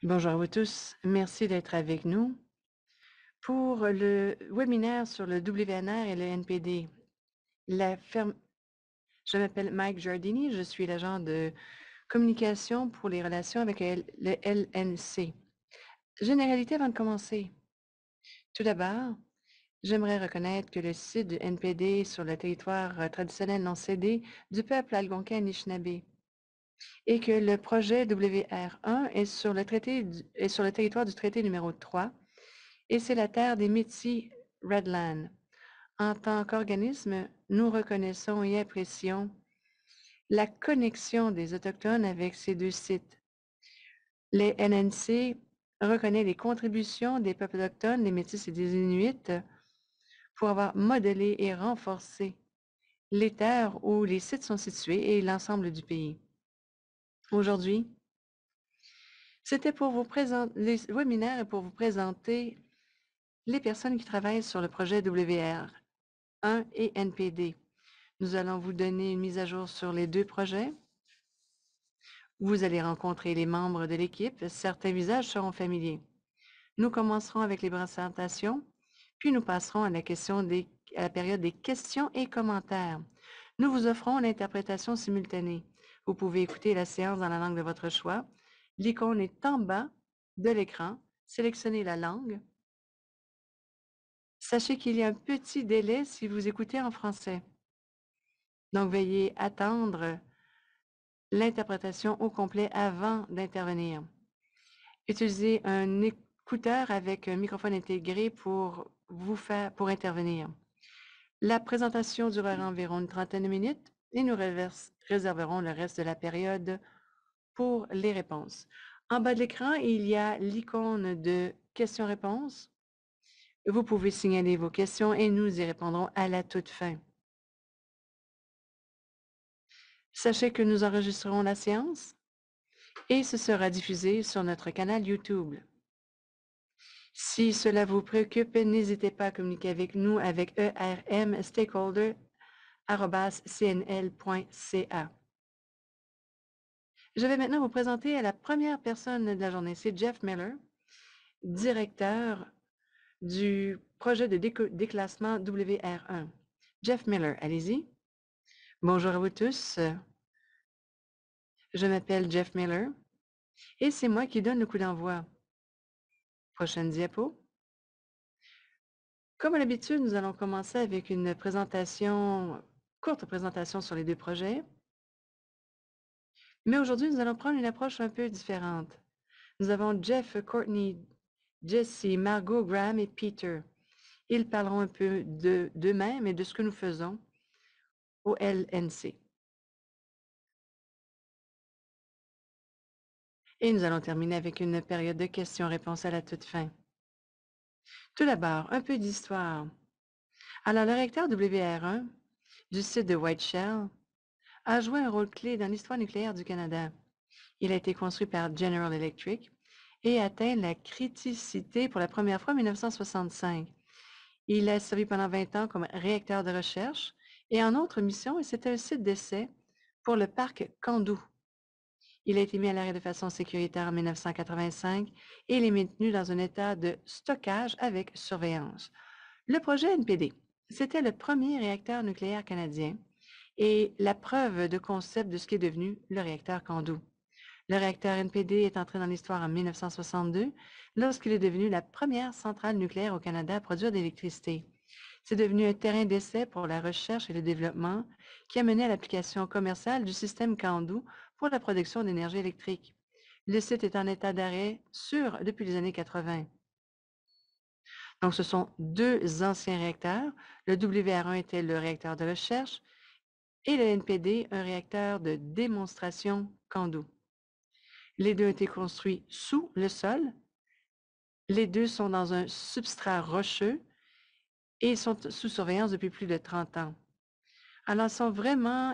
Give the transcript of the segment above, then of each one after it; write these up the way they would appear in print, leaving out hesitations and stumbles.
Bonjour à vous tous. Merci d'être avec nous pour le webinaire sur le WNR et le NPD. Je m'appelle Mike Giardini, je suis l'agent de communication pour les relations avec le LNC. Généralité avant de commencer. Tout d'abord, j'aimerais reconnaître que le site du NPD sur le territoire traditionnel non cédé du peuple algonquin Anishinaabe et que le projet WR1 est sur le territoire du traité numéro 3 et c'est la terre des Métis Redland. En tant qu'organisme, nous reconnaissons et apprécions la connexion des Autochtones avec ces deux sites. Les NNC reconnaissent les contributions des peuples autochtones, des Métis et des Inuits pour avoir modelé et renforcé les terres où les sites sont situés et l'ensemble du pays. Aujourd'hui, c'était pour vous présenter, les webinaires et pour vous présenter les personnes qui travaillent sur le projet WR1 et NPD. Nous allons vous donner une mise à jour sur les deux projets. Vous allez rencontrer les membres de l'équipe. Certains visages seront familiers. Nous commencerons avec les présentations, puis nous passerons à la période des questions et commentaires. Nous vous offrons l'interprétation simultanée. Vous pouvez écouter la séance dans la langue de votre choix. L'icône est en bas de l'écran. Sélectionnez la langue. Sachez qu'il y a un petit délai si vous écoutez en français. Donc, veuillez attendre l'interprétation au complet avant d'intervenir. Utilisez un écouteur avec un microphone intégré pour intervenir. La présentation durera environ une trentaine de minutes et nous réserverons le reste de la période pour les réponses. En bas de l'écran, il y a l'icône de questions-réponses. Vous pouvez signaler vos questions et nous y répondrons à la toute fin. Sachez que nous enregistrerons la séance et ce sera diffusé sur notre canal YouTube. Si cela vous préoccupe, n'hésitez pas à communiquer avec nous avec ermstakeholder@cnl.ca. Je vais maintenant vous présenter à la première personne de la journée. C'est Jeff Miller, directeur du projet de déclassement WR1. Jeff Miller, allez-y. Bonjour à vous tous. Je m'appelle Jeff Miller et c'est moi qui donne le coup d'envoi. Prochaine diapo. Comme à l'habitude, nous allons commencer avec une courte présentation sur les deux projets. Mais aujourd'hui, nous allons prendre une approche un peu différente. Nous avons Jeff, Courtney, Jesse, Margot, Graham et Peter. Ils parleront un peu d'eux-mêmes et de ce que nous faisons au LNC. Et nous allons terminer avec une période de questions-réponses à la toute fin. Tout d'abord, un peu d'histoire. Alors, le réacteur WR1 du site de Whiteshell a joué un rôle clé dans l'histoire nucléaire du Canada. Il a été construit par General Electric et atteint la criticité pour la première fois en 1965. Il a servi pendant 20 ans comme réacteur de recherche et en autre mission, et c'était un site d'essai pour le parc Candu. Il a été mis à l'arrêt de façon sécuritaire en 1985 et il est maintenu dans un état de stockage avec surveillance. Le projet NPD, c'était le premier réacteur nucléaire canadien et la preuve de concept de ce qui est devenu le réacteur Candu. Le réacteur NPD est entré dans l'histoire en 1962 lorsqu'il est devenu la première centrale nucléaire au Canada à produire de l'électricité. C'est devenu un terrain d'essai pour la recherche et le développement qui a mené à l'application commerciale du système Candu pour la production d'énergie électrique. Le site est en état d'arrêt sûr depuis les années 80. Donc, ce sont deux anciens réacteurs. Le WR1 était le réacteur de recherche et le NPD, un réacteur de démonstration Candu. Les deux ont été construits sous le sol. Les deux sont dans un substrat rocheux et ils sont sous surveillance depuis plus de 30 ans. Alors,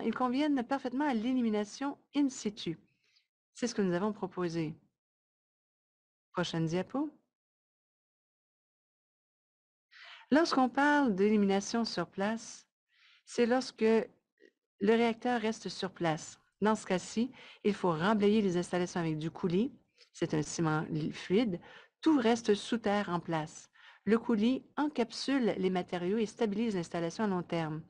ils conviennent parfaitement à l'élimination in situ. C'est ce que nous avons proposé. Prochaine diapo. Lorsqu'on parle d'élimination sur place, c'est lorsque le réacteur reste sur place. Dans ce cas-ci, il faut remblayer les installations avec du coulis C'est un ciment fluide. Tout reste sous terre en place. Le coulis encapsule les matériaux et stabilise l'installation à long terme.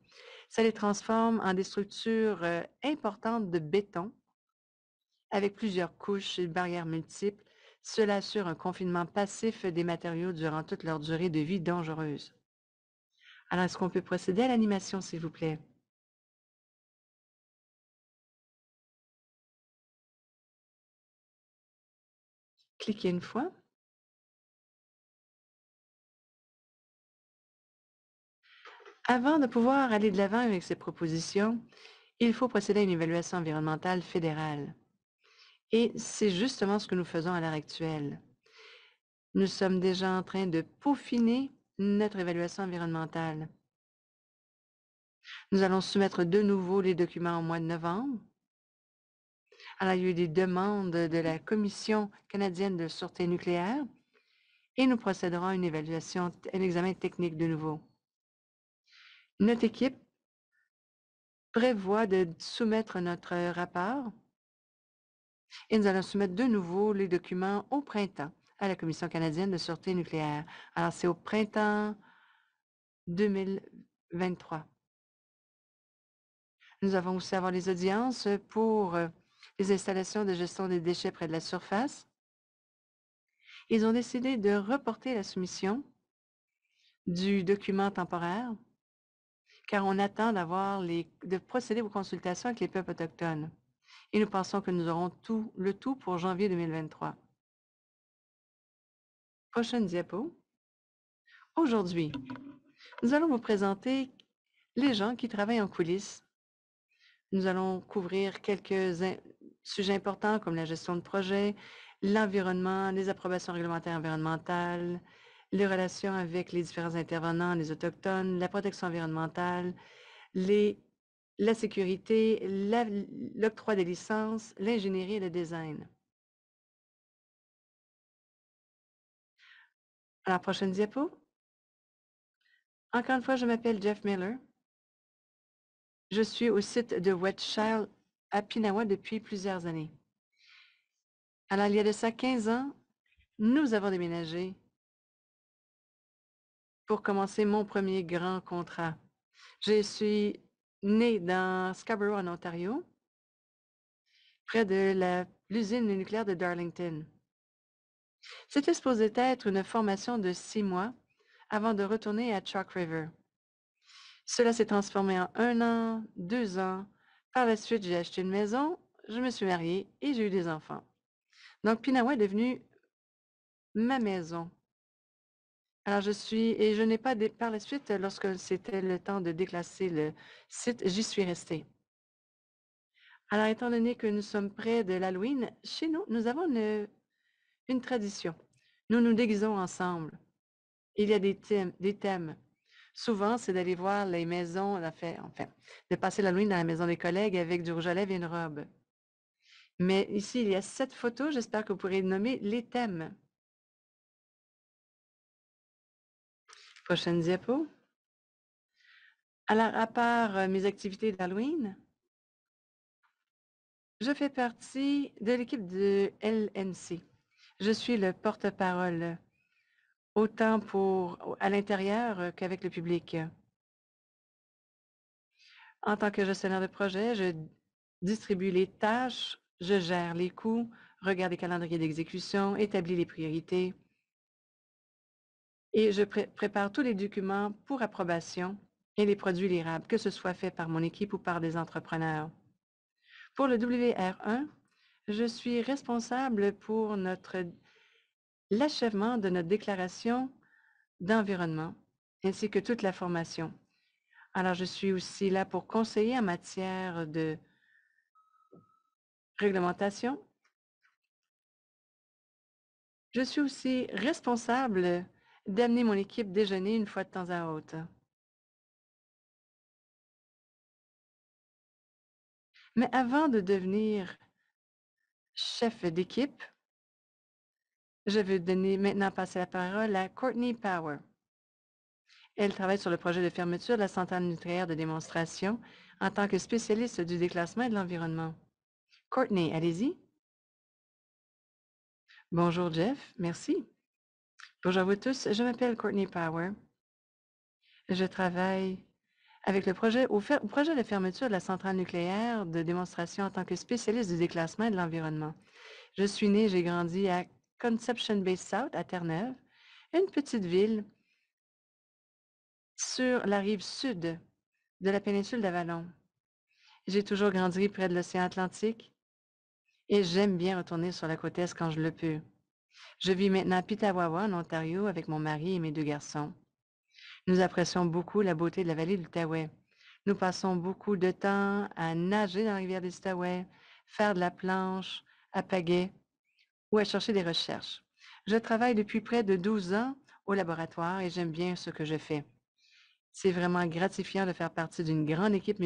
Ça les transforme en des structures importantes de béton avec plusieurs couches et barrières multiples. Cela assure un confinement passif des matériaux durant toute leur durée de vie dangereuse. Alors, est-ce qu'on peut procéder à l'animation, s'il vous plaît? Cliquez une fois. Avant de pouvoir aller de l'avant avec ces propositions, il faut procéder à une évaluation environnementale fédérale. Et c'est justement ce que nous faisons à l'heure actuelle. Nous sommes déjà en train de peaufiner notre évaluation environnementale. Nous allons soumettre de nouveau les documents au mois de novembre. Alors, il y a eu des demandes de la Commission canadienne de sûreté nucléaire et nous procéderons à une évaluation, un examen technique de nouveau. Notre équipe prévoit de soumettre notre rapport et nous allons soumettre de nouveau les documents au printemps à la Commission canadienne de sûreté nucléaire. Alors, c'est au printemps 2023. Nous avons aussi avoir les audiences pour les installations de gestion des déchets près de la surface. Ils ont décidé de reporter la soumission du document temporaire car on attend de procéder aux consultations avec les peuples autochtones. Et nous pensons que nous aurons le tout pour janvier 2023. Prochaine diapo. Aujourd'hui, nous allons vous présenter les gens qui travaillent en coulisses. Nous allons couvrir quelques sujets importants comme la gestion de projet, l'environnement, les approbations réglementaires environnementales, les relations avec les différents intervenants, les Autochtones, la protection environnementale, la sécurité, l'octroi des licences, l'ingénierie et le design. Alors, prochaine diapo. Encore une fois, je m'appelle Jeff Miller. Je suis au site de Wetshile à Pinawa depuis plusieurs années. Alors, il y a de ça 15 ans, nous avons déménagé pour commencer mon premier grand contrat. Je suis née dans Scarborough, en Ontario, près de l'usine nucléaire de Darlington. C'était supposé être une formation de 6 mois avant de retourner à Chalk River. Cela s'est transformé en 1 an, 2 ans. Par la suite, j'ai acheté une maison, je me suis mariée et j'ai eu des enfants. Donc, Pinawa est devenu ma maison. Alors, je n'ai pas, par la suite, lorsque c'était le temps de déclasser le site, j'y suis restée. Alors, étant donné que nous sommes près de l'Halloween, chez nous, nous avons une tradition. Nous nous déguisons ensemble. Il y a des thèmes. Souvent, c'est d'aller voir les maisons, enfin, de passer l'Halloween dans la maison des collègues avec du rouge à lèvres et une robe. Mais ici, il y a 7 photos. J'espère que vous pourrez nommer les thèmes. Prochaine diapo. Alors, à part mes activités d'Halloween, je fais partie de l'équipe de LNC. Je suis le porte-parole, autant à l'intérieur qu'avec le public. En tant que gestionnaire de projet, je distribue les tâches, je gère les coûts, regarde les calendriers d'exécution, établis les priorités et je prépare tous les documents pour approbation et les produits livrables, que ce soit fait par mon équipe ou par des entrepreneurs. Pour le WR1, je suis responsable pour l'achèvement de notre déclaration d'environnement ainsi que toute la formation. Alors, je suis aussi là pour conseiller en matière de réglementation. Je suis aussi responsable d'amener mon équipe déjeuner une fois de temps à autre. Mais avant de devenir chef d'équipe, je vais maintenant passer la parole à Courtney Power. Elle travaille sur le projet de fermeture de la centrale nucléaire de démonstration en tant que spécialiste du déclassement et de l'environnement. Courtney, allez-y. Bonjour Jeff, merci. Bonjour à vous tous, je m'appelle Courtney Power. Je travaille avec le projet au projet de fermeture de la centrale nucléaire de démonstration en tant que spécialiste du déclassement et de l'environnement. Je suis née, j'ai grandi à Conception Bay South, à Terre-Neuve, une petite ville sur la rive sud de la péninsule d'Avalon. J'ai toujours grandi près de l'océan Atlantique et j'aime bien retourner sur la côte est quand je le peux. Je vis maintenant à Petawawa, en Ontario, avec mon mari et mes 2 garçons. Nous apprécions beaucoup la beauté de la vallée de l'Outaouais. Nous passons beaucoup de temps à nager dans la rivière des Outaouais, faire de la planche, à pagaie ou à chercher des recherches. Je travaille depuis près de 12 ans au laboratoire et j'aime bien ce que je fais. C'est vraiment gratifiant de faire partie d'une grande équipe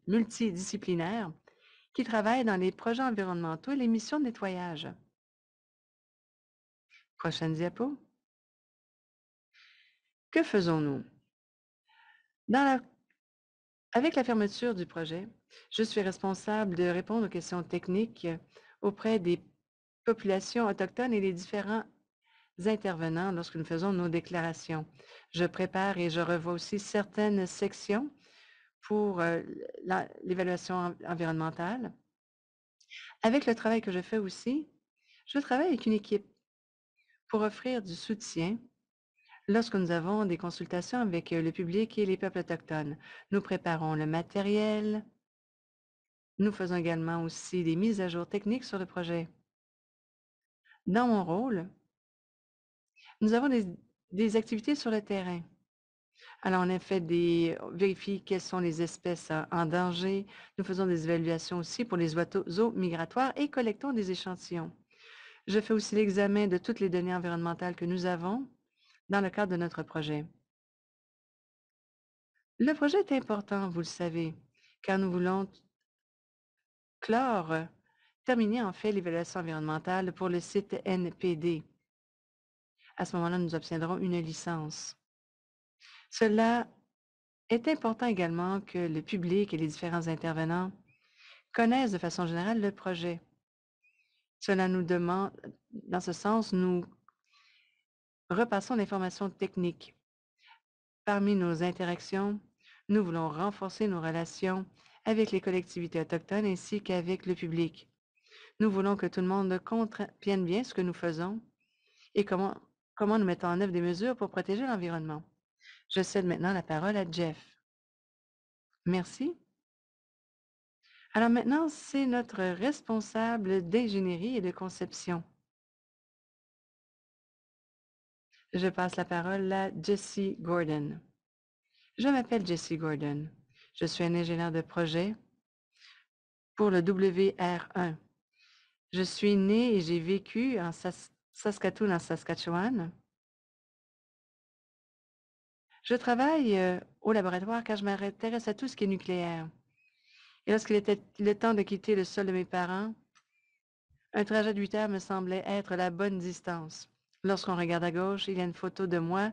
multidisciplinaire qui travaille dans les projets environnementaux et les missions de nettoyage. Prochaine diapo. Que faisons-nous? Dans la Avec la fermeture du projet, je suis responsable de répondre aux questions techniques auprès des populations autochtones et des différents intervenants lorsque nous faisons nos déclarations. Je prépare et je revois aussi certaines sections pour l'évaluation environnementale. Avec le travail que je fais aussi, je travaille avec une équipe pour offrir du soutien lorsque nous avons des consultations avec le public et les peuples autochtones. Nous préparons le matériel. Nous faisons également aussi des mises à jour techniques sur le projet. Dans mon rôle, nous avons des activités sur le terrain. Alors, on a fait vérifier quelles sont les espèces en danger. Nous faisons des évaluations aussi pour les oiseaux migratoires et collectons des échantillons. Je fais aussi l'examen de toutes les données environnementales que nous avons dans le cadre de notre projet. Le projet est important, vous le savez, car nous voulons terminer en fait l'évaluation environnementale pour le site NPD. À ce moment-là, nous obtiendrons une licence. Cela est important également que le public et les différents intervenants connaissent de façon générale le projet. Cela nous demande, dans ce sens, nous repassons l'information technique. Parmi nos interactions, nous voulons renforcer nos relations avec les collectivités autochtones ainsi qu'avec le public. Nous voulons que tout le monde comprenne bien ce que nous faisons et comment nous mettons en œuvre des mesures pour protéger l'environnement. Je cède maintenant la parole à Jeff. Merci. Alors maintenant, c'est notre responsable d'ingénierie et de conception. Je passe la parole à Jessie Gordon. Je m'appelle Jessie Gordon. Je suis un ingénieur de projet pour le WR1. Je suis née et j'ai vécu en Saskatoon, en Saskatchewan. Je travaille au laboratoire car je m'intéresse à tout ce qui est nucléaire. Et lorsqu'il était le temps de quitter le sol de mes parents, un trajet de 8 heures me semblait être la bonne distance. Lorsqu'on regarde à gauche, il y a une photo de moi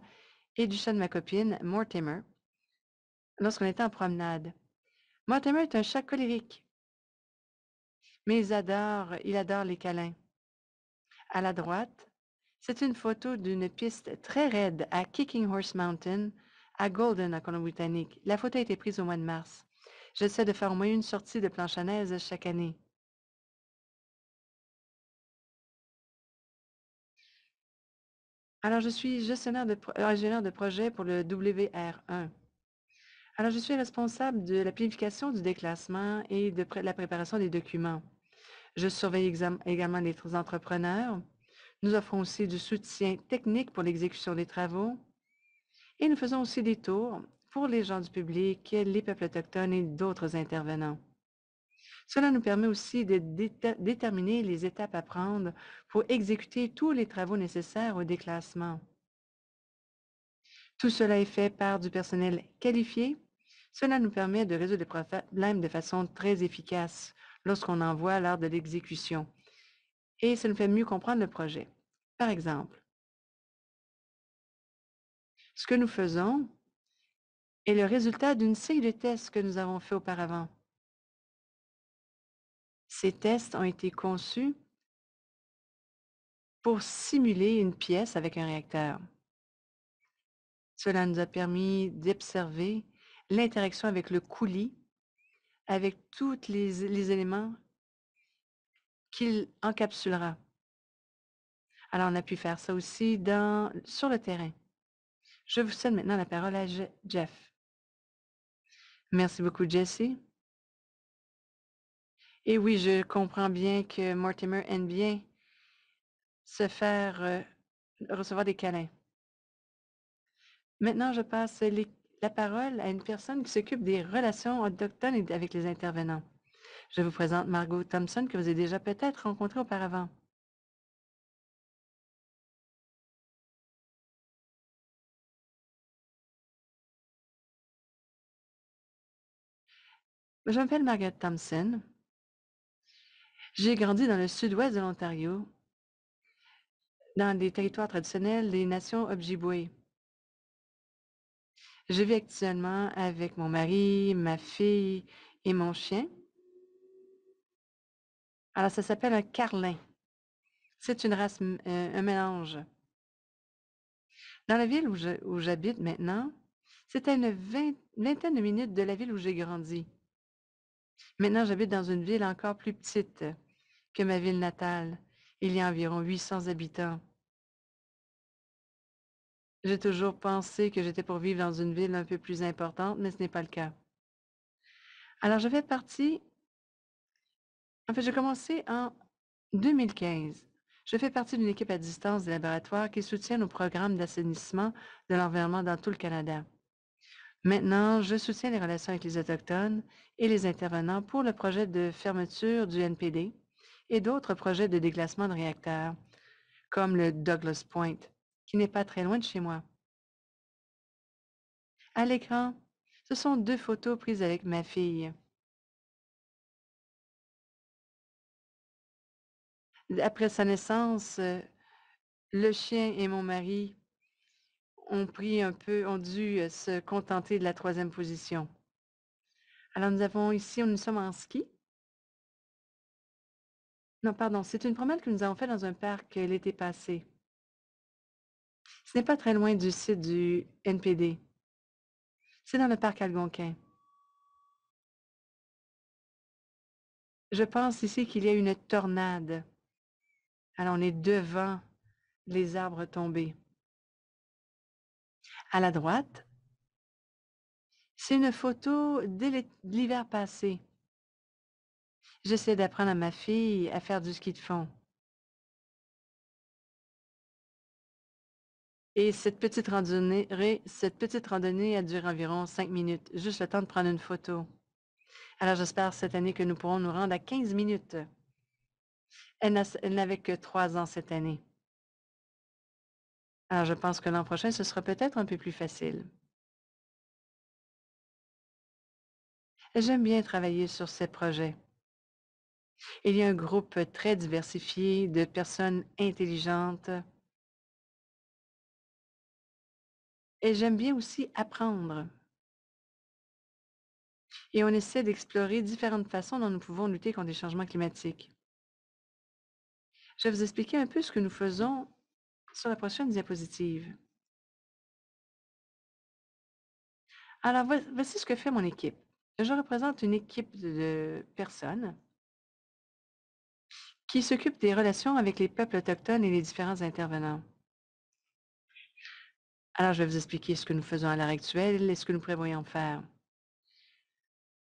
et du chat de ma copine, Mortimer, lorsqu'on était en promenade. Mortimer est un chat colérique, mais il adore les câlins. À la droite, c'est une photo d'une piste très raide à Kicking Horse Mountain, à Golden, en Colombie-Britannique. La photo a été prise au mois de mars. J'essaie de faire au moins une sortie de planche à neige chaque année. Alors, je suis ingénieur de projet pour le WR1. Alors, je suis responsable de la planification du déclassement et de la préparation des documents. Je surveille également les entrepreneurs. Nous offrons aussi du soutien technique pour l'exécution des travaux et nous faisons aussi des tours pour les gens du public, les peuples autochtones et d'autres intervenants. Cela nous permet aussi de déterminer les étapes à prendre pour exécuter tous les travaux nécessaires au déclassement. Tout cela est fait par du personnel qualifié. Cela nous permet de résoudre les problèmes de façon très efficace lorsqu'on en voit lors de l'exécution. Et ça nous fait mieux comprendre le projet. Par exemple, ce que nous faisons est le résultat d'une série de tests que nous avons fait auparavant. Ces tests ont été conçus pour simuler une pièce avec un réacteur. Cela nous a permis d'observer l'interaction avec le coulis, avec tous les éléments qu'il encapsulera. Alors, on a pu faire ça aussi sur le terrain. Je vous cède maintenant la parole à Jeff. Merci beaucoup, Jessie. Et oui, je comprends bien que Mortimer aime bien se faire recevoir des câlins. Maintenant, je passe la parole à une personne qui s'occupe des relations autochtones avec les intervenants. Je vous présente Margot Thompson, que vous avez déjà peut-être rencontrée auparavant. Je m'appelle Margaret Thompson. J'ai grandi dans le sud-ouest de l'Ontario, dans les territoires traditionnels des nations Ojibwe. Je vis actuellement avec mon mari, ma fille et mon chien. Alors, ça s'appelle un carlin. C'est une race, un mélange. Dans la ville où j'habite maintenant, c'est à une vingtaine de minutes de la ville où j'ai grandi. Maintenant, j'habite dans une ville encore plus petite que ma ville natale. Il y a environ 800 habitants. J'ai toujours pensé que j'étais pour vivre dans une ville un peu plus importante, mais ce n'est pas le cas. Alors, je fais partie, en fait, j'ai commencé en 2015. Je fais partie d'une équipe à distance des laboratoires qui soutient nos programmes d'assainissement de l'environnement dans tout le Canada. Maintenant, je soutiens les relations avec les Autochtones et les intervenants pour le projet de fermeture du NPD et d'autres projets de déclassement de réacteurs, comme le Douglas Point, qui n'est pas très loin de chez moi. À l'écran, ce sont 2 photos prises avec ma fille. Après sa naissance, le chien et mon mari ont dû se contenter de la 3e position. Alors nous sommes en ski. Non, pardon, c'est une promenade que nous avons faite dans un parc l'été passé. Ce n'est pas très loin du site du NPD. C'est dans le parc Algonquin. Je pense ici qu'il y a une tornade. Alors, on est devant les arbres tombés. À la droite, c'est une photo de l'hiver passé. J'essaie d'apprendre à ma fille à faire du ski de fond. Et cette petite randonnée a duré environ 5 minutes, juste le temps de prendre une photo. Alors, j'espère cette année que nous pourrons nous rendre à 15 minutes. Elle n'avait que 3 ans cette année. Alors, je pense que l'an prochain, ce sera peut-être un peu plus facile. J'aime bien travailler sur ces projets. Il y a un groupe très diversifié de personnes intelligentes. Et j'aime bien aussi apprendre. Et on essaie d'explorer différentes façons dont nous pouvons lutter contre les changements climatiques. Je vais vous expliquer un peu ce que nous faisons sur la prochaine diapositive. Alors, voici ce que fait mon équipe. Je représente une équipe de personnes qui s'occupe des relations avec les peuples autochtones et les différents intervenants. Alors, je vais vous expliquer ce que nous faisons à l'heure actuelle et ce que nous prévoyons faire.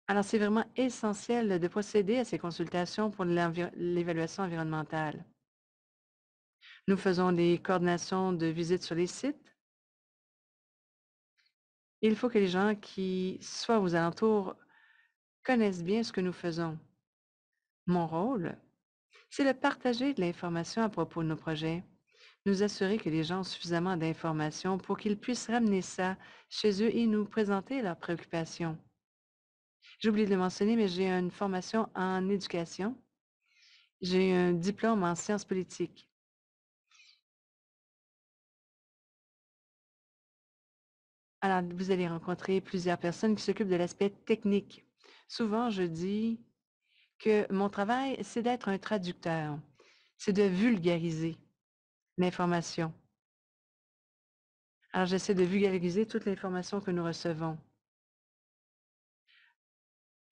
Alors, c'est vraiment essentiel de procéder à ces consultations pour l'évaluation environnementale. Nous faisons des coordinations de visites sur les sites. Il faut que les gens qui soient aux alentours connaissent bien ce que nous faisons. Mon rôle, c'est de partager de l'information à propos de nos projets, nous assurer que les gens ont suffisamment d'informations pour qu'ils puissent ramener ça chez eux et nous présenter leurs préoccupations. J'ai oublié de le mentionner, mais j'ai une formation en éducation. J'ai un diplôme en sciences politiques. Alors, vous allez rencontrer plusieurs personnes qui s'occupent de l'aspect technique. Souvent, je dis que mon travail, c'est d'être un traducteur, c'est de vulgariser. l'information. Alors, j'essaie de vulgariser toute l'information que nous recevons.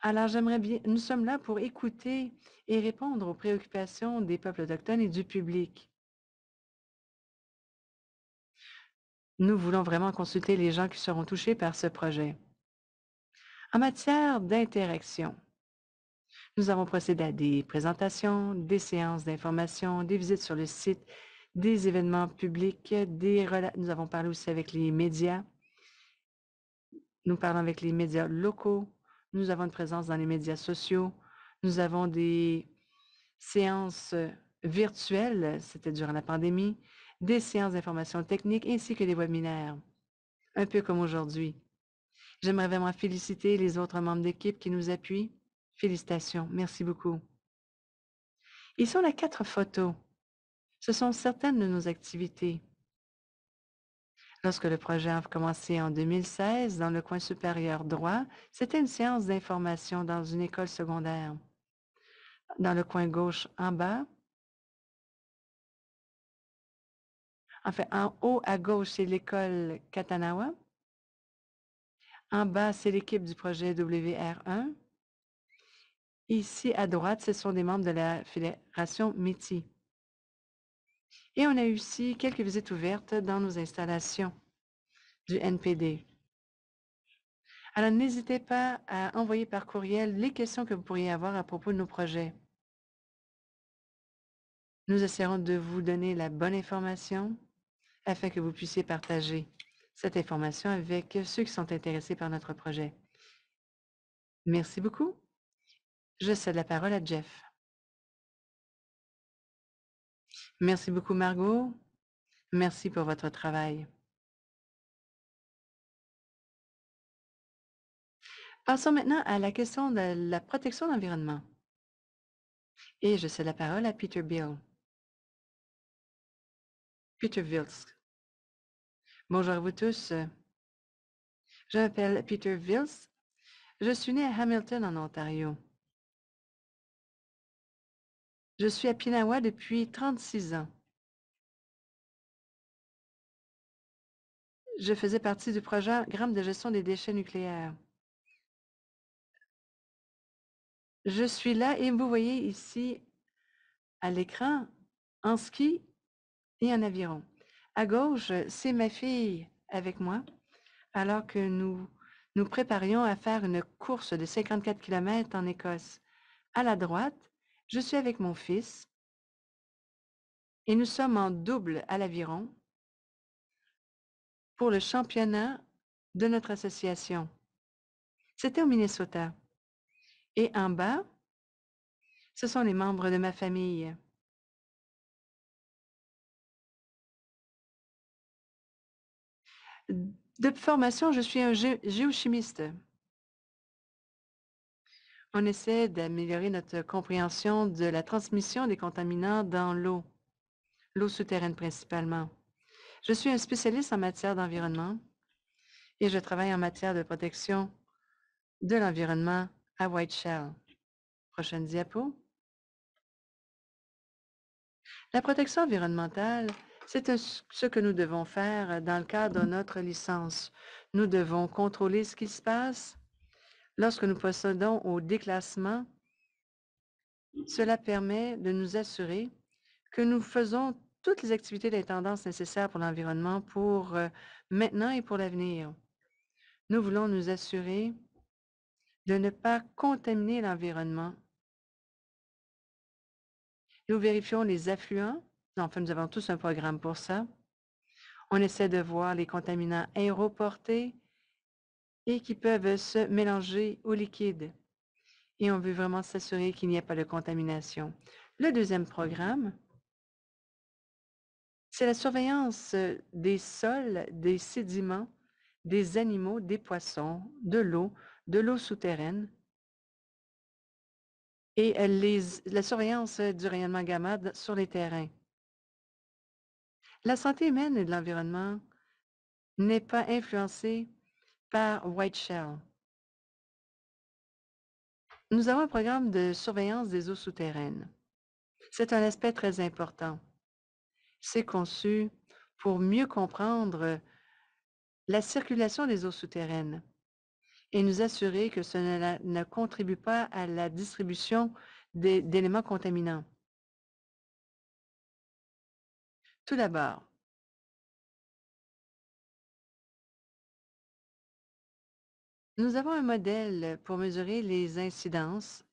Alors, j'aimerais bien, nous sommes là pour écouter et répondre aux préoccupations des peuples autochtones et du public. Nous voulons vraiment consulter les gens qui seront touchés par ce projet. En matière d'interaction, nous avons procédé à des présentations, des séances d'information, des visites sur le site, des événements publics, nous avons parlé aussi avec les médias. Nous parlons avec les médias locaux. Nous avons une présence dans les médias sociaux. Nous avons des séances virtuelles, c'était durant la pandémie, des séances d'information technique ainsi que des webinaires, un peu comme aujourd'hui. J'aimerais vraiment féliciter les autres membres d'équipe qui nous appuient. Félicitations. Merci beaucoup. Ils sont les 4 photos. Ce sont certaines de nos activités. Lorsque le projet a commencé en 2016, dans le coin supérieur droit, c'était une séance d'information dans une école secondaire. Dans le coin gauche en bas, enfin en haut à gauche, c'est l'école Katanawa. En bas, c'est l'équipe du projet WR1. Ici, à droite, ce sont des membres de la Fédération Métis. Et on a eu aussi quelques visites ouvertes dans nos installations du NPD. Alors, n'hésitez pas à envoyer par courriel les questions que vous pourriez avoir à propos de nos projets. Nous essaierons de vous donner la bonne information afin que vous puissiez partager cette information avec ceux qui sont intéressés par notre projet. Merci beaucoup. Je cède la parole à Jeff. Merci beaucoup, Margot. Merci pour votre travail. Passons maintenant à la question de la protection de l'environnement. Et je cède la parole à Peter Bill. Peter Wills. Bonjour à vous tous. Je m'appelle Peter Wills. Je suis né à Hamilton, en Ontario. Je suis à Pinawa depuis 36 ans. Je faisais partie du programme de gestion des déchets nucléaires. Je suis là et vous voyez ici à l'écran en ski et en aviron. À gauche, c'est ma fille avec moi alors que nous nous préparions à faire une course de 54 km en Écosse. À la droite, je suis avec mon fils et nous sommes en double à l'aviron pour le championnat de notre association. C'était au Minnesota. Et en bas, ce sont les membres de ma famille. De formation, je suis un géochimiste. On essaie d'améliorer notre compréhension de la transmission des contaminants dans l'eau souterraine principalement. Je suis un spécialiste en matière d'environnement et je travaille en matière de protection de l'environnement à Whiteshell. Prochaine diapo. La protection environnementale, c'est ce que nous devons faire dans le cadre de notre licence. Nous devons contrôler ce qui se passe. Lorsque nous procédons au déclassement, cela permet de nous assurer que nous faisons toutes les activités d'intendance nécessaires pour l'environnement pour maintenant et pour l'avenir. Nous voulons nous assurer de ne pas contaminer l'environnement. Nous vérifions les affluents. Enfin, nous avons tous un programme pour ça. On essaie de voir les contaminants aéroportés et qui peuvent se mélanger au liquide. Et on veut vraiment s'assurer qu'il n'y ait pas de contamination. Le deuxième programme, c'est la surveillance des sols, des sédiments, des animaux, des poissons, de l'eau souterraine et la surveillance du rayonnement gamma sur les terrains. La santé humaine et de l'environnement n'est pas influencée par Whiteshell. Nous avons un programme de surveillance des eaux souterraines. C'est un aspect très important. C'est conçu pour mieux comprendre la circulation des eaux souterraines et nous assurer que ne contribue pas à la distribution d'éléments contaminants. Tout d'abord, nous avons un modèle pour mesurer les incidences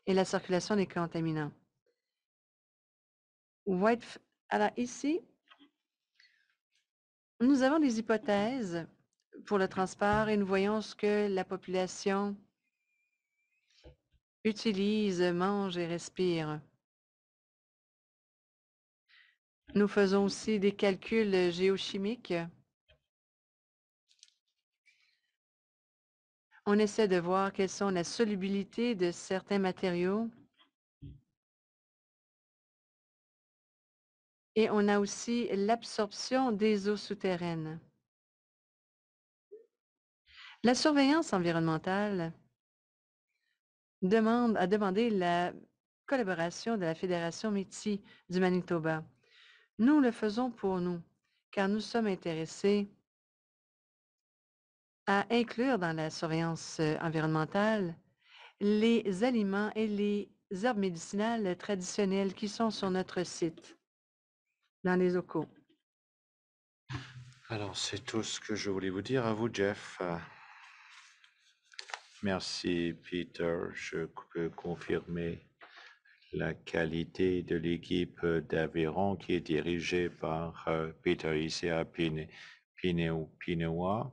et la circulation des contaminants. Alors ici, nous avons des hypothèses pour le transport et nous voyons ce que la population utilise, mange et respire. Nous faisons aussi des calculs géochimiques. On essaie de voir quelles sont la solubilité de certains matériaux. Et on a aussi l'absorption des eaux souterraines. La surveillance environnementale a demandé la collaboration de la Fédération Métis du Manitoba. Nous le faisons pour nous, car nous sommes intéressés à inclure dans la surveillance environnementale les aliments et les herbes médicinales traditionnelles qui sont sur notre site, dans les locaux. Alors, c'est tout ce que je voulais vous dire à vous, Jeff. Merci, Peter. Je peux confirmer la qualité de l'équipe d'Aveyron qui est dirigée par Peter ici à Pinewa.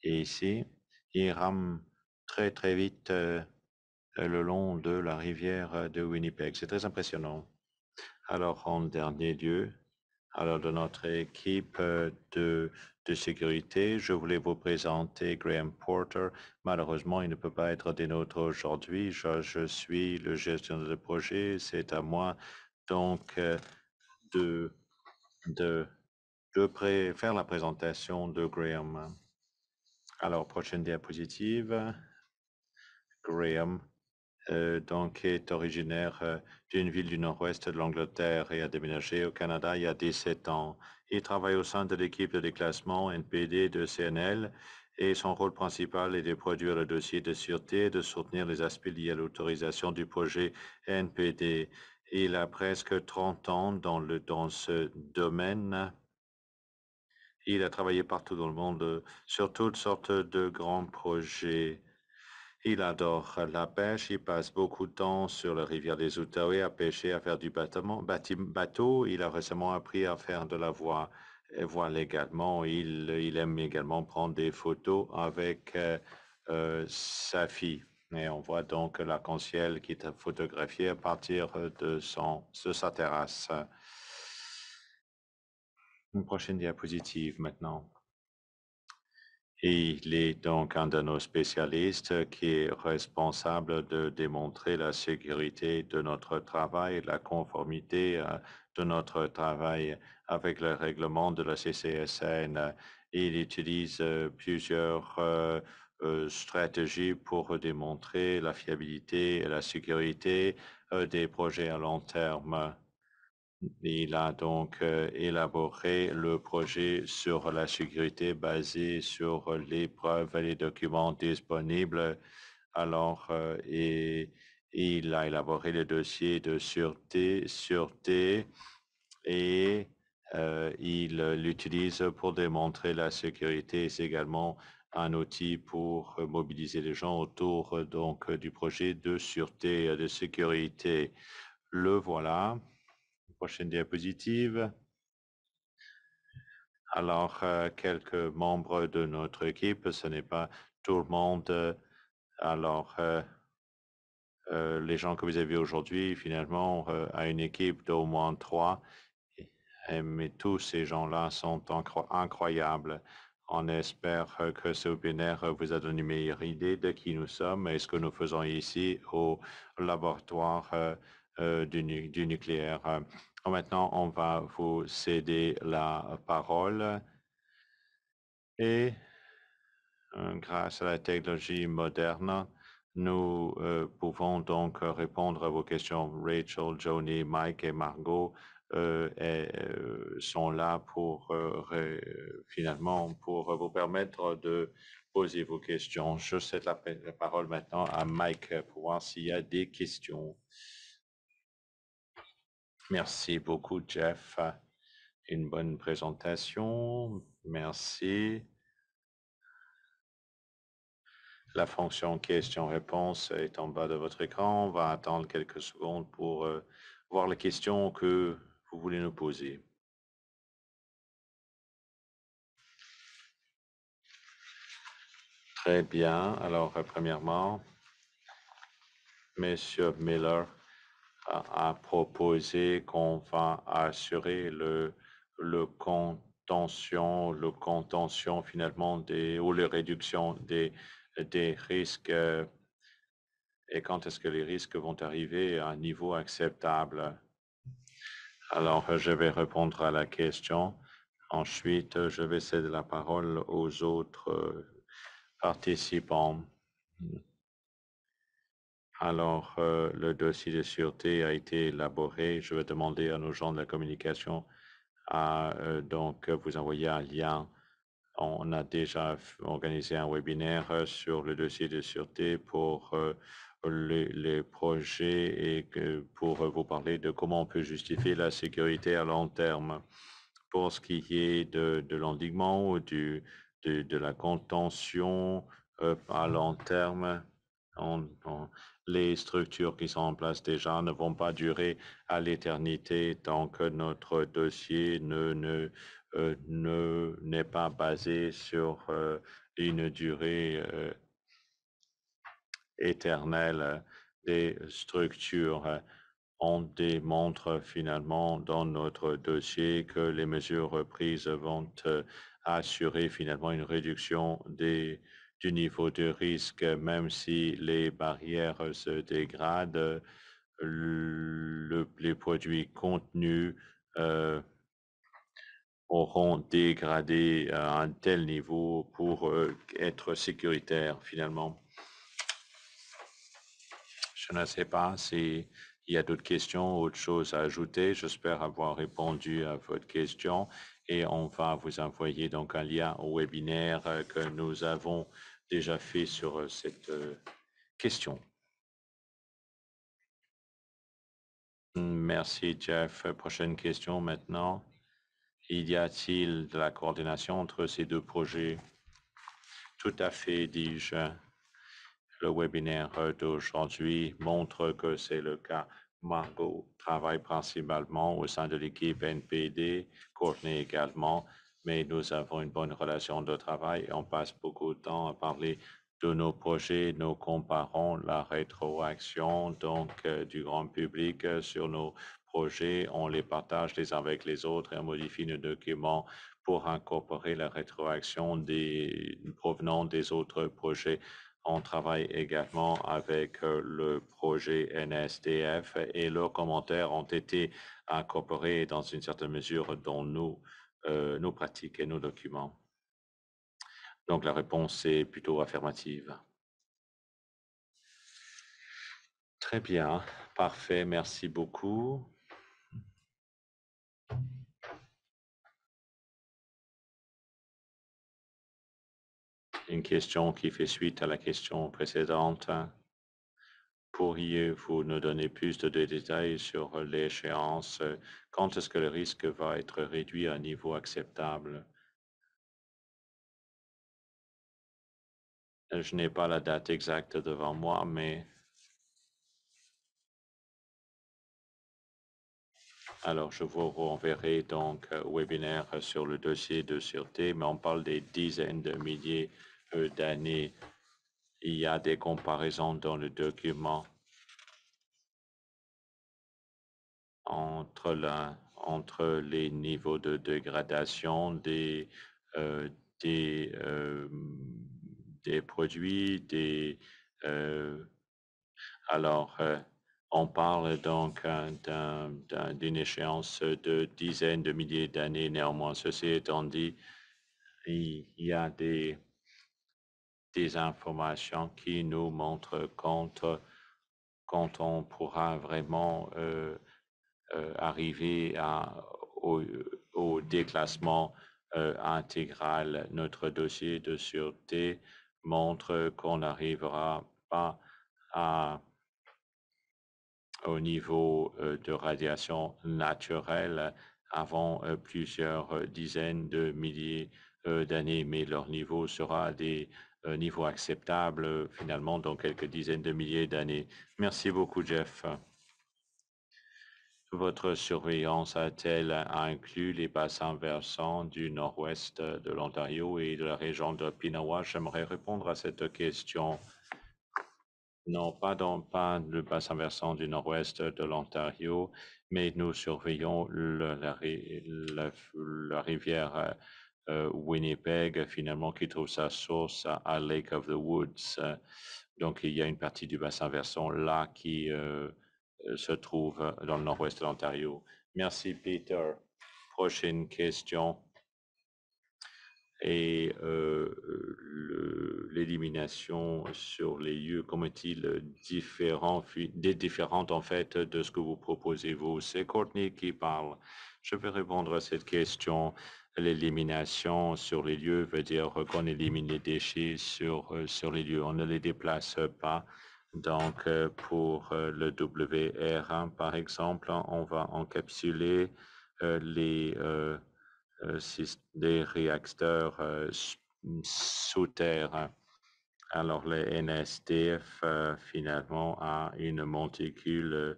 Et ici, il rame très, très vite le long de la rivière de Winnipeg. C'est très impressionnant. Alors, en dernier lieu, alors de notre équipe de sécurité, je voulais vous présenter Graham Porter. Malheureusement, il ne peut pas être des nôtres aujourd'hui. Je suis le gestionnaire de projet. C'est à moi donc de, de, faire la présentation de Graham. Alors, prochaine diapositive. Graham donc est originaire d'une ville du nord-ouest de l'Angleterre et a déménagé au Canada il y a 17 ans. Il travaille au sein de l'équipe de déclassement NPD de CNL et son rôle principal est de produire le dossier de sûreté et de soutenir les aspects liés à l'autorisation du projet NPD. Il a presque 30 ans dans ce domaine. Il a travaillé partout dans le monde sur toutes sortes de grands projets. Il adore la pêche. Il passe beaucoup de temps sur la rivière des Outaouais à pêcher, à faire du bateau. Il a récemment appris à faire de la voile également. Il aime également prendre des photos avec sa fille. Et on voit donc l'arc-en-ciel qui est photographié à partir de sa terrasse. Une prochaine diapositive maintenant. Et il est donc un de nos spécialistes qui est responsable de démontrer la sécurité de notre travail, la conformité de notre travail avec le règlement de la CCSN. Il utilise plusieurs stratégies pour démontrer la fiabilité et la sécurité des projets à long terme. Il a donc élaboré le projet sur la sécurité basé sur les preuves et les documents disponibles. Alors, et il a élaboré le dossier de sûreté et il l'utilise pour démontrer la sécurité. C'est également un outil pour mobiliser les gens autour donc du projet de sûreté et de sécurité. Le voilà. Prochaine diapositive. Alors, quelques membres de notre équipe, ce n'est pas tout le monde. Alors, les gens que vous avez aujourd'hui, finalement, à une équipe d'au moins 3, mais tous ces gens-là sont incroyables. On espère que ce webinaire vous a donné une meilleure idée de qui nous sommes et ce que nous faisons ici au laboratoire du nucléaire. Maintenant, on va vous céder la parole et grâce à la technologie moderne, nous pouvons donc répondre à vos questions. Rachel, Joni, Mike et Margot sont là pour finalement pour vous permettre de poser vos questions. Je cède la parole maintenant à Mike pour voir s'il y a des questions. Merci beaucoup, Jeff. Une bonne présentation. Merci. La fonction question-réponse est en bas de votre écran. On va attendre quelques secondes pour voir les questions que vous voulez nous poser. Très bien. Alors, premièrement, Monsieur Miller a proposé qu'on va assurer le contention finalement ou la réduction des risques et quand est-ce que les risques vont arriver à un niveau acceptable. Alors, je vais répondre à la question. Ensuite, je vais céder la parole aux autres participants. Alors, le dossier de sûreté a été élaboré. Je vais demander à nos gens de la communication à donc vous envoyer un lien. On a déjà organisé un webinaire sur le dossier de sûreté pour les projets et pour vous parler de comment on peut justifier la sécurité à long terme. Pour ce qui est de l'endiguement ou de la contention à long terme, les structures qui sont en place déjà ne vont pas durer à l'éternité tant que notre dossier n'est pas basé sur une durée éternelle des structures. On démontre finalement dans notre dossier que les mesures prises vont assurer finalement une réduction du niveau de risque, même si les barrières se dégradent, les produits contenus auront dégradé à un tel niveau pour être sécuritaires finalement. Je ne sais pas s'il y a d'autres questions, autre chose à ajouter. J'espère avoir répondu à votre question et on va vous envoyer donc un lien au webinaire que nous avons déjà fait sur cette question. Merci, Jeff. Prochaine question maintenant. Y a-t-il de la coordination entre ces deux projets? Tout à fait, dis-je. Le webinaire d'aujourd'hui montre que c'est le cas. Margot travaille principalement au sein de l'équipe NPD, Courtney également, mais nous avons une bonne relation de travail et on passe beaucoup de temps à parler de nos projets. Nous comparons la rétroaction donc du grand public sur nos projets. On les partage les uns avec les autres et on modifie nos documents pour incorporer la rétroaction provenant des autres projets. On travaille également avec le projet NSDF et leurs commentaires ont été incorporés dans une certaine mesure dans nos pratiques et nos documents. Donc la réponse est plutôt affirmative. Très bien, parfait, merci beaucoup. Une question qui fait suite à la question précédente. Pourriez-vous nous donner plus de détails sur l'échéance? Quand est-ce que le risque va être réduit à un niveau acceptable? Je n'ai pas la date exacte devant moi, mais alors je vous renverrai donc au webinaire sur le dossier de sûreté, mais on parle des dizaines de milliers d'années. Il y a des comparaisons dans le document entre les niveaux de dégradation des produits, alors, on parle donc d'une échéance de dizaines de milliers d'années. Néanmoins, ceci étant dit, il y a des informations qui nous montrent quand on pourra vraiment arriver au déclassement intégral. Notre dossier de sûreté montre qu'on n'arrivera pas au niveau de radiation naturelle avant plusieurs dizaines de milliers d'années, mais leur niveau sera des niveaux acceptables finalement dans quelques dizaines de milliers d'années. Merci beaucoup, Jeff. Votre surveillance a-t-elle inclus les bassins versants du nord-ouest de l'Ontario et de la région de Pinawa? J'aimerais répondre à cette question. Non, pas le bassin versant du nord-ouest de l'Ontario, mais nous surveillons la rivière Winnipeg, finalement, qui trouve sa source à Lake of the Woods. Donc, il y a une partie du bassin versant là qui se trouve dans le nord-ouest de l'Ontario. Merci, Peter. Prochaine question. Et l'élimination sur les lieux, comment est-il différente en fait de ce que vous proposez vous? C'est Courtney qui parle. Je vais répondre à cette question. L'élimination sur les lieux veut dire qu'on élimine les déchets sur les lieux. On ne les déplace pas. Donc, pour le WR1, par exemple, on va encapsuler les des réacteurs sous terre. Alors, le NSTF, finalement, a une monticule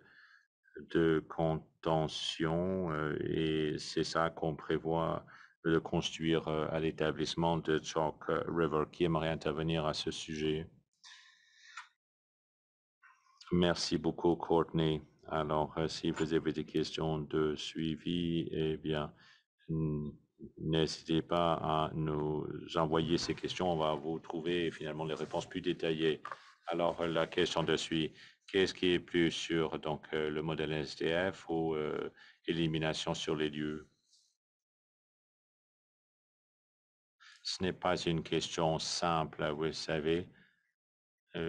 de contention et c'est ça qu'on prévoit de construire à l'établissement de Chalk River. Qui aimerait intervenir à ce sujet? Merci beaucoup, Courtney. Alors, si vous avez des questions de suivi, eh bien, n'hésitez pas à nous envoyer ces questions. On va vous trouver finalement les réponses plus détaillées. Alors, la question de suivi, qu'est-ce qui est plus sûr, donc le modèle SDF ou élimination sur les lieux? Ce n'est pas une question simple, vous savez.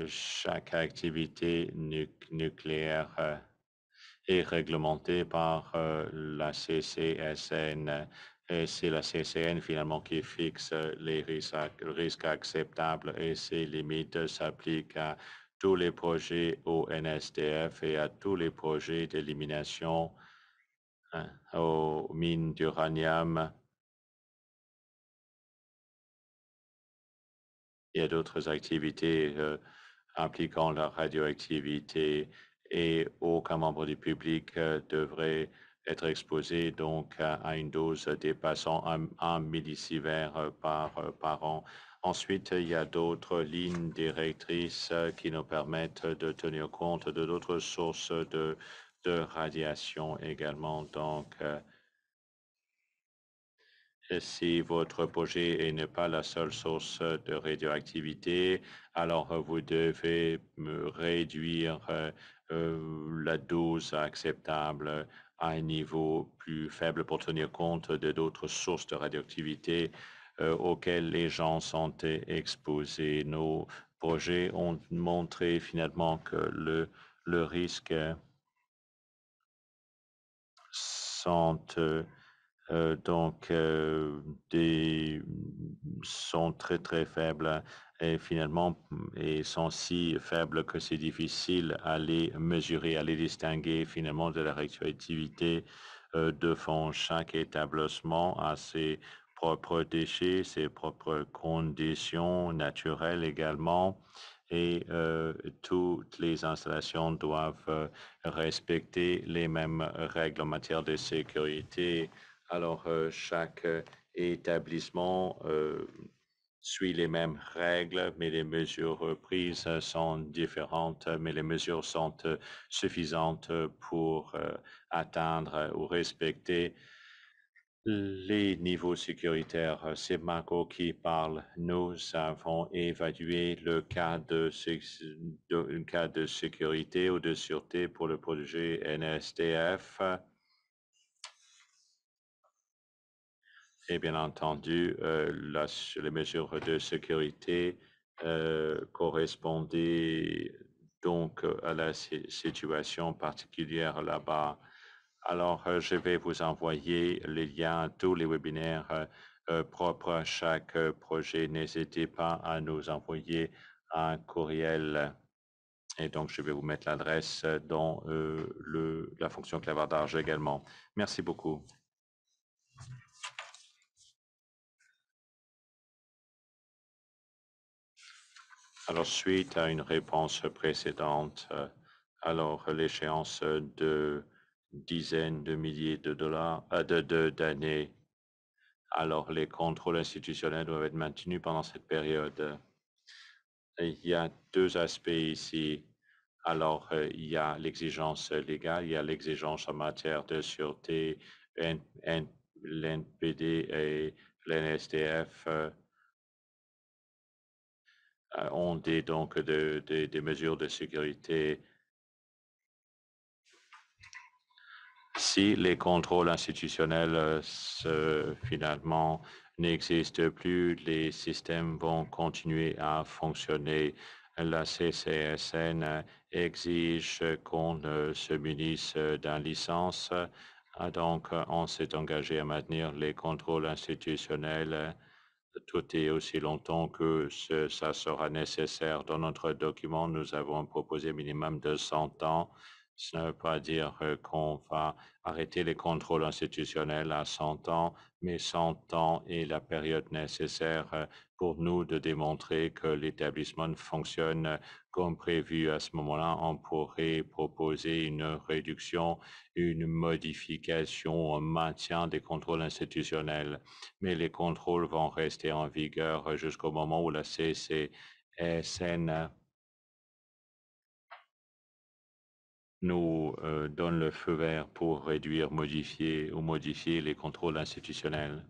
Chaque activité nucléaire est réglementée par la CCSN. Et c'est la CCN finalement qui fixe les risques acceptables et ces limites s'appliquent à tous les projets au NSDF et à tous les projets d'élimination aux mines d'uranium. Il y a d'autres activités impliquant la radioactivité et aucun membre du public devrait être exposé donc à une dose dépassant 1 millisievert par an. Ensuite, il y a d'autres lignes directrices qui nous permettent de tenir compte de d'autres sources de radiation également. Donc, si votre projet n'est pas la seule source de radioactivité, alors vous devez réduire la dose acceptable à un niveau plus faible pour tenir compte de d'autres sources de radioactivité auxquelles les gens sont exposés. Nos projets ont montré finalement que le risque sont donc, sont très, très faibles et finalement, et sont si faibles que c'est difficile à les mesurer, à les distinguer finalement de la radioactivité de fond. Chaque établissement a ses propres déchets, ses propres conditions naturelles également. Et toutes les installations doivent respecter les mêmes règles en matière de sécurité. Alors, chaque établissement suit les mêmes règles, mais les mesures prises sont différentes, mais les mesures sont suffisantes pour atteindre ou respecter les niveaux sécuritaires. C'est Marco qui parle. Nous avons évalué le cas cas de sécurité ou de sûreté pour le projet NSTF. Et bien entendu, les mesures de sécurité correspondaient donc à la situation particulière là-bas. Alors, je vais vous envoyer les liens à tous les webinaires propres à chaque projet. N'hésitez pas à nous envoyer un courriel. Et donc, je vais vous mettre l'adresse dans la fonction clavardage également. Merci beaucoup. Alors, suite à une réponse précédente, alors l'échéance de dizaines de milliers de dollars, d'années, alors les contrôles institutionnels doivent être maintenus pendant cette période. Et il y a deux aspects ici. Alors, il y a l'exigence légale, il y a l'exigence en matière de sûreté, l'NPD et l'NSTF ont donc des mesures de sécurité. Si les contrôles institutionnels finalement n'existent plus, les systèmes vont continuer à fonctionner. La CCSN exige qu'on se munisse d'une licence. Donc, on s'est engagé à maintenir les contrôles institutionnels tout et aussi longtemps que ça sera nécessaire. Dans notre document, nous avons proposé un minimum de 100 ans. Ce ne veut pas dire qu'on va arrêter les contrôles institutionnels à 100 ans, mais 100 ans est la période nécessaire pour nous de démontrer que l'établissement fonctionne comme prévu. À ce moment-là, on pourrait proposer une réduction, une modification, un maintien des contrôles institutionnels, mais les contrôles vont rester en vigueur jusqu'au moment où la CCSN nous donne le feu vert pour réduire, modifier les contrôles institutionnels.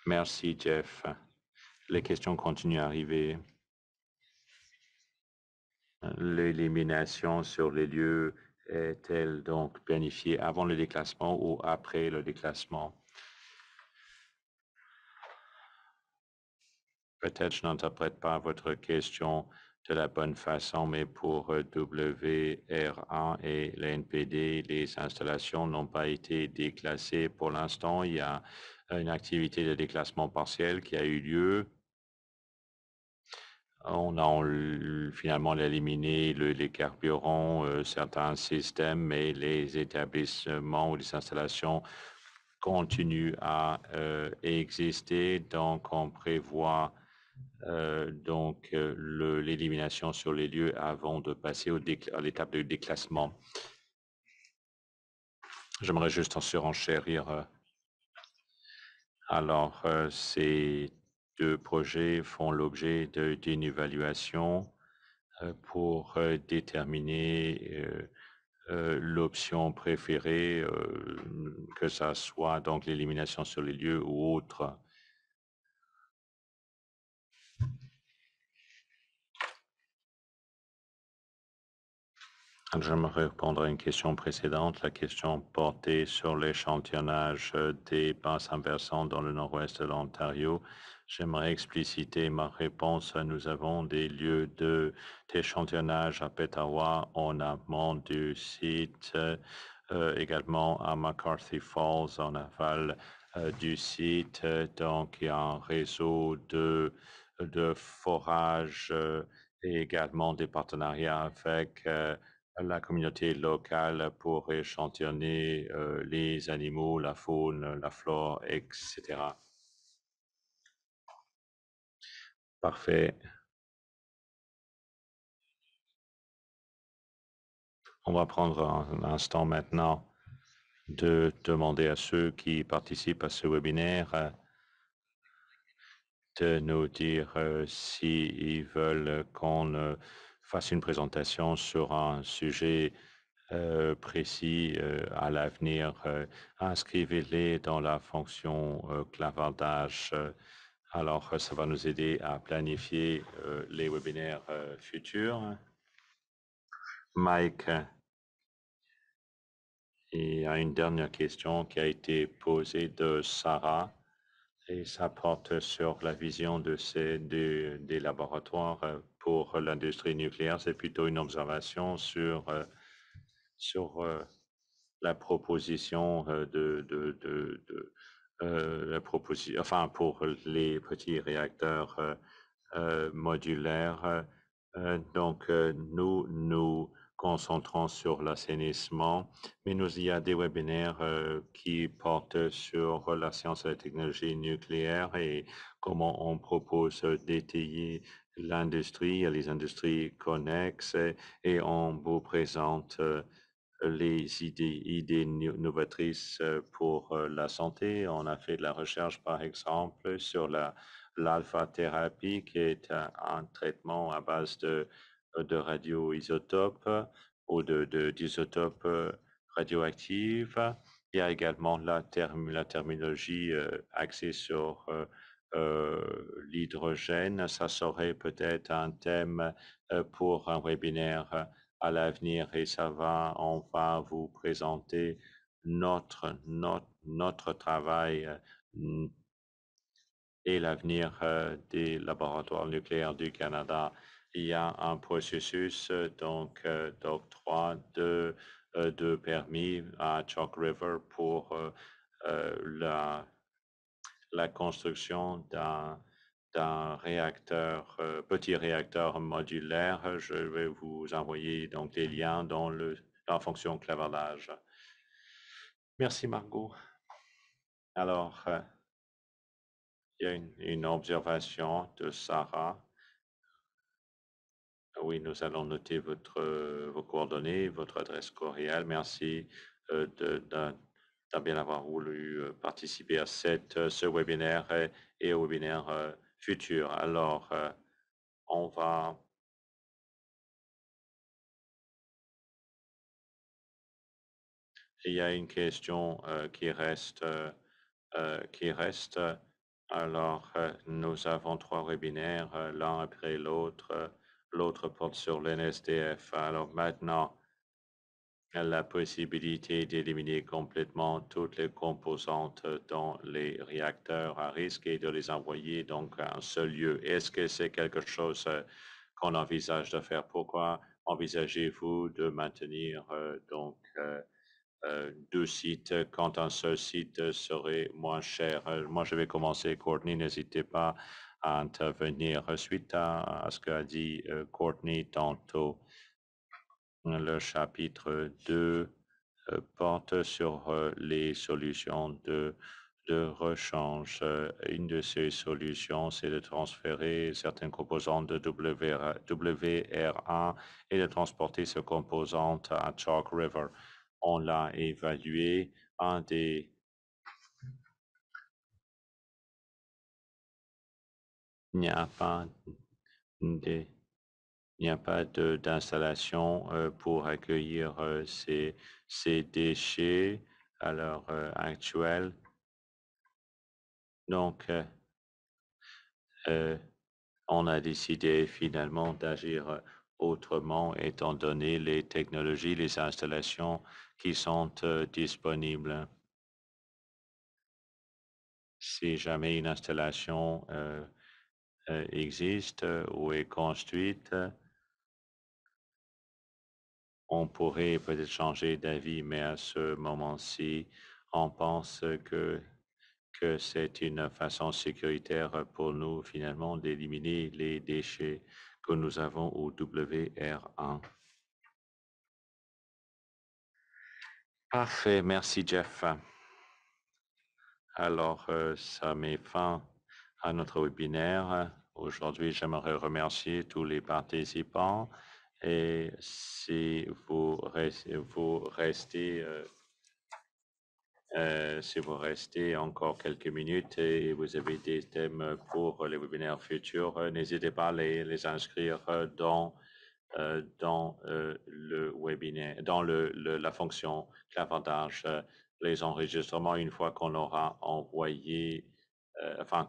Merci, Jeff. Les questions continuent à arriver. L'élimination sur les lieux est-elle donc planifiée avant le déclassement ou après le déclassement? Peut-être je n'interprète pas votre question de la bonne façon, mais pour WR1 et l'NPD, les installations n'ont pas été déclassées. Pour l'instant, il y a une activité de déclassement partiel qui a eu lieu. On a finalement éliminé les carburants, certains systèmes, mais les établissements ou les installations continuent à exister. Donc, on prévoit l'élimination sur les lieux avant de passer à l'étape de déclassement. J'aimerais juste en surenchérir. Alors, ces deux projets font l'objet d'une évaluation pour déterminer l'option préférée, que ça soit donc l'élimination sur les lieux ou autre. J'aimerais répondre à une question précédente, la question portée sur l'échantillonnage des bassins versants dans le nord-ouest de l'Ontario. J'aimerais expliciter ma réponse. Nous avons des lieux d'échantillonnage à Petawa en amont du site, également à McCarthy Falls en aval du site. Donc, il y a un réseau de forage et également des partenariats avec la communauté locale pour échantillonner les animaux, la faune, la flore, etc. Parfait. On va prendre un instant maintenant de demander à ceux qui participent à ce webinaire de nous dire s'ils veulent qu'on fasse une présentation sur un sujet précis à l'avenir. Inscrivez-les dans la fonction clavardage. Alors, ça va nous aider à planifier les webinaires futurs. Mike, il y a une dernière question qui a été posée de Sarah et ça porte sur la vision des laboratoires pour l'industrie nucléaire, c'est plutôt une observation sur la proposition la proposition, enfin pour les petits réacteurs modulaires. Donc, nous nous concentrons sur l'assainissement, mais il y a des webinaires qui portent sur la science et la technologie nucléaire et comment on propose d'étayer l'industrie, les industries connexes, et on vous présente les idées novatrices pour la santé. On a fait de la recherche, par exemple, sur l'alpha-thérapie, qui est un traitement à base de radioisotopes ou d'isotopes radioactifs. Il y a également la terminologie axée sur l'hydrogène. Ça serait peut-être un thème pour un webinaire à l'avenir, et on va vous présenter notre travail et l'avenir des laboratoires nucléaires du Canada. Il y a un processus d'octroi de permis à Chalk River pour la construction d'un réacteur, petit réacteur modulaire. Je vais vous envoyer donc des liens dans la fonction clavardage. Merci, Margot. Alors, il y a une observation de Sarah. Oui, nous allons noter vos coordonnées, votre adresse courriel. Merci de bien avoir voulu participer à ce webinaire et au webinaire futur. Alors, on va... Il y a une question qui reste. Alors, nous avons 3 webinaires, l'un après l'autre. L'autre porte sur l'NSDF. Alors maintenant, la possibilité d'éliminer complètement toutes les composantes dans les réacteurs à risque et de les envoyer donc à un seul lieu. Est-ce que c'est quelque chose qu'on envisage de faire? Pourquoi envisagez-vous de maintenir deux sites quand un seul site serait moins cher? Moi, je vais commencer. Courtney, n'hésitez pas à intervenir suite à ce qu'a dit Courtney tantôt. Le chapitre 2 porte sur les solutions de rechange. Une de ces solutions, c'est de transférer certaines composantes de WR1 et de transporter ces composantes à Chalk River. On l'a évalué. Il n'y a pas de Il n'y a pas d'installation pour accueillir ces déchets à l'heure actuelle. Donc, on a décidé finalement d'agir autrement, étant donné les technologies, les installations qui sont disponibles. Si jamais une installation existe ou est construite, on pourrait peut-être changer d'avis, mais à ce moment-ci, on pense que c'est une façon sécuritaire pour nous, finalement, d'éliminer les déchets que nous avons au WR1. Parfait, merci Jeff. Alors, ça met fin à notre webinaire. Aujourd'hui, j'aimerais remercier tous les participants. Et si vous restez encore quelques minutes et vous avez des thèmes pour les webinaires futurs, n'hésitez pas à les inscrire dans le webinaire, dans la fonction clavardage. Les enregistrements, une fois qu'on aura envoyé,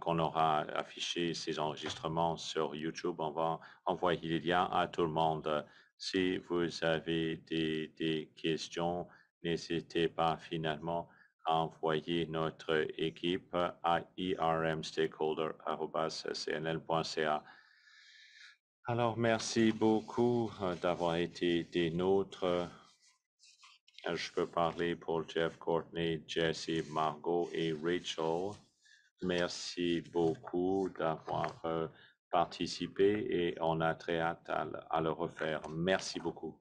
qu'on aura affiché ces enregistrements sur YouTube, on va envoyer les liens à tout le monde. Si vous avez des questions, n'hésitez pas finalement à envoyer notre équipe à irmstakeholder@cnl.ca. Alors, merci beaucoup d'avoir été des nôtres. Je peux parler pour Jeff, Courtney, Jesse, Margot et Rachel. Merci beaucoup d'avoir participé et on a très hâte à le refaire. Merci beaucoup.